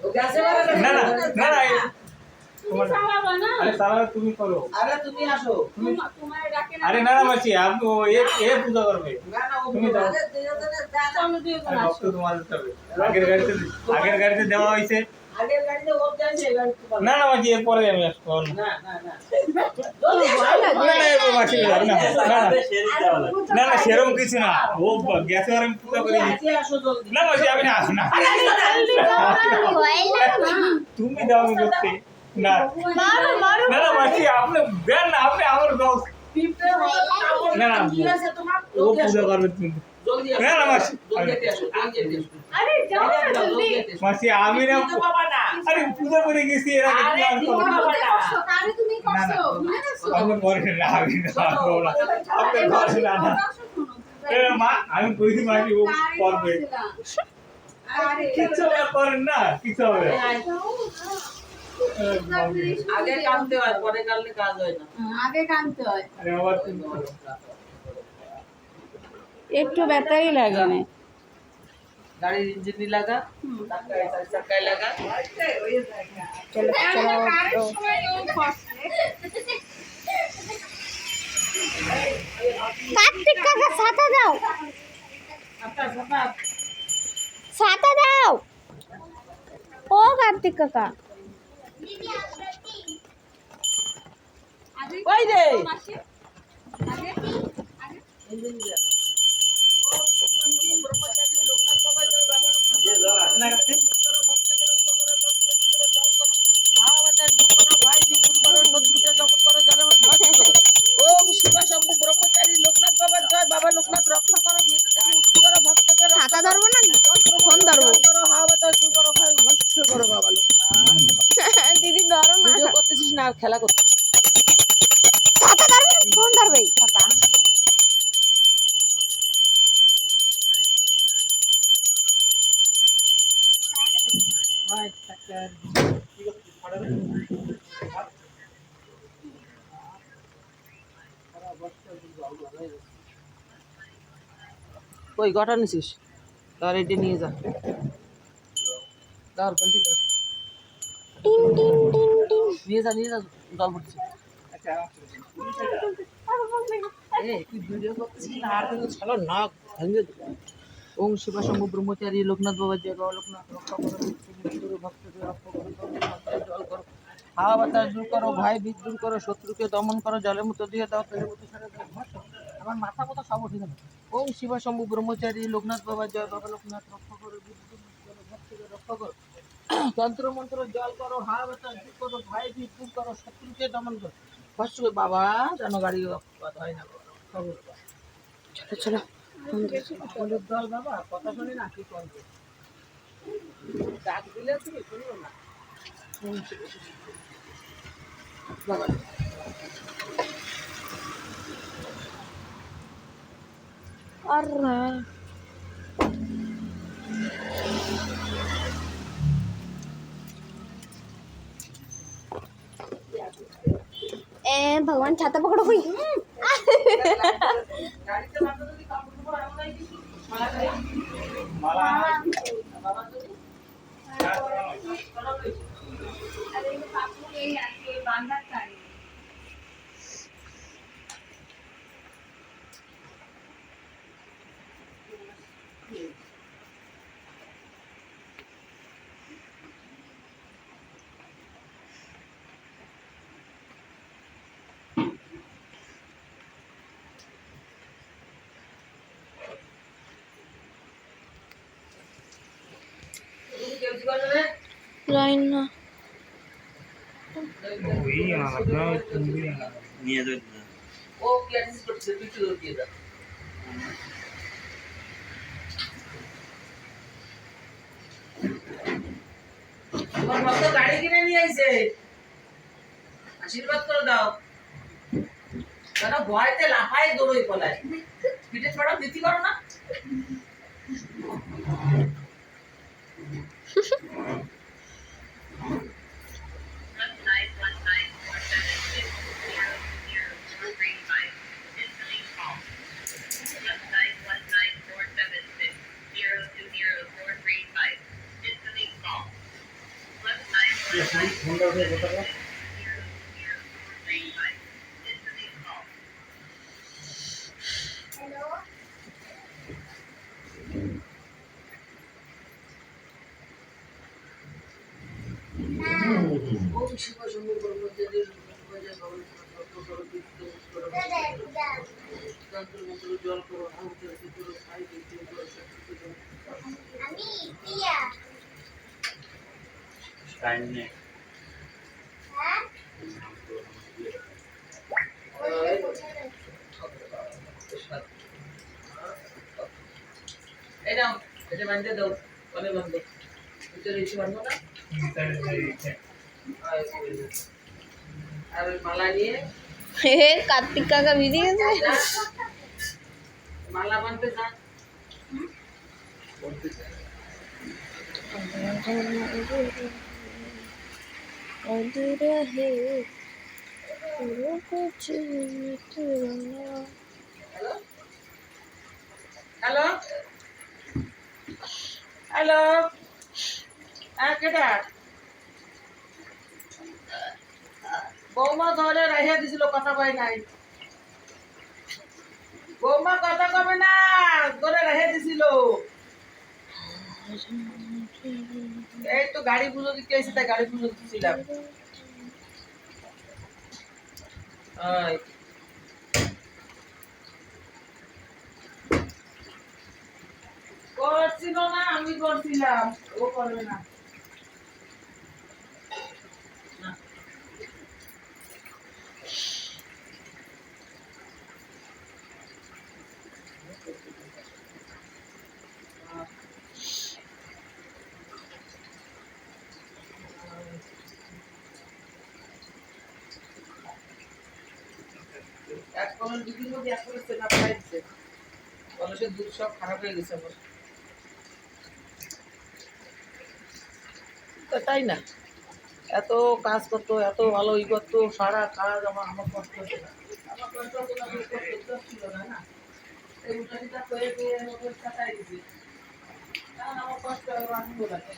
না না না না अरे साला तुम ही करो अरे तुम्ही আসো तुम्हारे डाके अरे ना ना मची आप वो ये पूजा कर भाई না না ও তুমি যাও। चलो दियो अरे भक्त तुम्हारे तब আগের গাড়িতে দেওয়া হইছে আগে গাড়িতে ও যাচ্ছে গাড়ি তো না না মাছি এর পরে আমি আসবো না না না না না এরকম মাছি না না না না সেরকম কিছু না ও গ্যাসে আর আমি পূজা করে দিচ্ছি আজকে আসো জলদি না মাছি আমি না আসি না তুমি দাও আমি করতে না मारो मारो না না মাছি আপনি দেন না আপনি আমার দাও পিপড়ে হবে না, না, কি আছে তোমার ও পূজা করবে তুমি জলদি না না মাছি জলদি আসো জলদি আসো अरे जाओ ना जल्दी মাছি আমি না তো বাবা না আরে পূজা করে গেছি এর আগে আরে তুমি আর দিবা করো। বাবা না তারে তুমি না না করছো ভুলে গেছো আপনি ঘরে না আমি না করবো না। আপনি ঘরে না না এ মা আমি কইছি মাছি ও করবে আরে কিছু আর করেন না কিছু হবে আগে কাঁদতে হয় পরে কাঁদলে কাজ হয় না আগে কানতে হয় আরে বাবা তুমি করো। একটু ব্যাটারি লাগে না গাড়ির ইঞ্জিন লাগা চাকায় লাগা চলো চলো সময় ও ফসলে কার্তিক কাকা ছাতা দাও আপনার সাথে ছাতা দাও ও কার্তিক কাকা আগে ওই রে মাসে আগে ছাতা ধরবো না ফোন ধরবো দিদি ধরো না করতেছিস না আর খেলা করছিস ছাতা ধরবে না ফোন ধরবে ছাতা কই গটা নিছিস তার এটি নিয়ে যা দাও ঘন্টি দাও টিং টিং টিং টিং নিয়ে যা জল পড়ছে আচ্ছা তুই ভিডিও করতেছিস না আর কিন্তু ছালো নাক ভেঙে দেবো ওম শিবা শম্ভু ব্রহ্মচারী লোকনাথ বাবা জয় বাবা লোকনাথ রক্ষা করো গুরু ভক্তদের রক্ষা করো জল করো হাওয়া বাতাস দূর করো ভয় ভীত দূর করো শত্রুকে দমন করো জলের মতো দিয়ে দাও তেলের মতো ছেড়ে দাও আমার মাথা কথা সব উঠে গেল ওম শিবা শম্ভু ব্রহ্মচারী লোকনাথ বাবা জয় বাবা লোকনাথ রক্ষা করো ভক্তদের রক্ষা করো তন্ত্র মন্ত্র জল করো হাওয়া বাতাস দূর করো ভয় ভীত দূর করো শত্রুকে দমন করো কষ্ট করে বাবা যেন গাড়ি অপঘাত হয় না খবর চলো চলো হলুদ দল বাবা কথা শুনি না কি করবে ডাক দিলে তুমি শুনলো না বাবা আর भगवान छाता पकड़ो कोई গাড়িতে মাথা যদি কাপড় পরে এমন নাই কিছু মালা বাবা তুমি আরে কাপড় এই আছে বান্দার কানে কেউ কি করবে না লাইন না ওই মালা তুমি নিয়ে যাও ও কি অ্যাডজাস্ট করছে তুই কি দিয়ে দাও তোমার ভক্ত গাড়ি কিনে নিয়ে আইছে আশীর্বাদ করে দাও তারা ভয়তে লাফায় দৌড়ই পলায় পিঠে ছড়া দিতি করো না ফোনটা উঠে কথা বল। ওম শিব শম্ভু ব্রহ্মচারী জয় গৌরী জল করো আহুতি করো খাই দিতে করো শক্তি করো টাইম নেই। এই নাও এটা বাঁধতে দাও কবে বাঁধবো ভিতরে এসে বাঁধবো না আর ওই মালা নিয়ে কার্তিক কাকা ভিজে গেছে যা, মালা বাঁধতে যা হ্যালো হ্যালো হ্যাঁ কেটা বৌমা ধরে রেখে দিছিল কথা কয় নাই বৌমা কথা কবে না ধরে রেখে দিছিল এই তো গাড়ি পুজো দিতে এসে তাই গাড়ি পুজো দিচ্ছিলাম ওই করছিল না আমি করছিলাম ও করবে না এক কলস দুধের মধ্যে এক কলস তেনা পাই দিচ্ছে কলসের দুধ সব খারাপ হয়ে গেছে আমার তো তাই না এত কাজ করতো এত ভালো ই করতো সারা কাজ আমার কষ্ট হতো না আমার কষ্ট হতো না করতে ছিল না না এই উল্টা সিধা করে দিয়ে আমাকে কাটাই দিছে কারণ আমার কষ্ট আমার লাগে